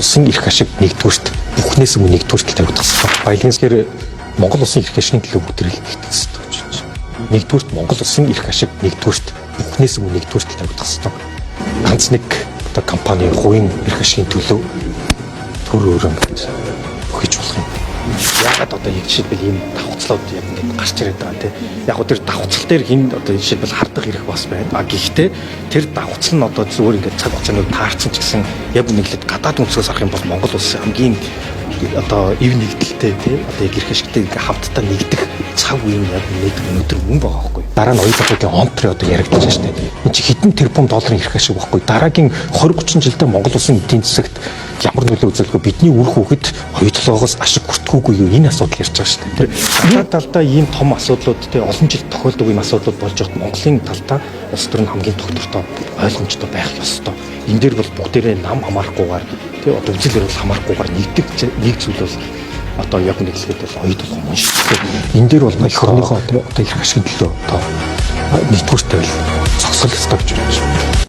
улсын эрх ашиг нэгдүгürt бүхнээс өмнө нэгдүгürt тавигдах хэрэгтэй. Баялагын эсгээр Монгол улсын эрх ашигын төлөө бүтэрлэл нэгтгэх хэрэгтэй гэж байна. Нэгдүгürt Монгол улсын эрх ашиг нэгдүгürt бүхнээс өмнө нэгдүгürt тавигдах хэрэгтэй. Ганц нэг одоо компани хувийн эрх ашигын төлөө төр өрөөнд өгч болох юм. Яагаад одоо яг жишээлбэл ийм давхцлууд яг ингэ гарч ирээд байгаа тийм. Яг тэр давхцал дээр хин одоо жишээлбэл хардах хэрэг бас байна. А гэхдээ тэр давхцал нь одоо зүгээр ингэ цаг хугацааны таарсан ч гэсэн яг нэглээд гадаад үндэсээс авах юм бол Монгол улсын хамгийн одоо ив нэгдэлтэй тийм одоо яг эрх ашигтай ингэ хамтдаа нэгдэх цаг үеийн яг нэг өнөдөр мөн байгаа байхгүй. Дараа нь оюутлын онтрын одоо яригдаж байна шүү дээ. Энд чи хэдэн тэрбум долларын эрх ашиг байхгүй. Дараагийн 20-30 жилдээ Монгол улсын эдийн засагт ямар нөлөө үзүүлэх вэ? Бидний үр хүүхэд оюутлогоос ашиг хүртгүүгүй юу? Энэ асуудал ярьж байгаа шүү дээ. Гадаад талдаа ийм том асуудлууд тийм олон жил тохиолдог ийм асуудлууд болж байгаад Монголын талдаа улс төр нь хамгийн тогтвортой ойлгомжтой байх ёстой. Энэ дээр бол бүгдээрээ нам хамаарахгүйгээр тийм одоо үзэл баримт хамаарахгүйгээр нэг зүйл бол одоо яг нэглэхэд бол оюутлах юм шүү дээ. Энэ дээр бол эх орныхоо одоо эрх ашигын төлөө одоо нэгдүгээр тавил зогсол ёстой гэж байна.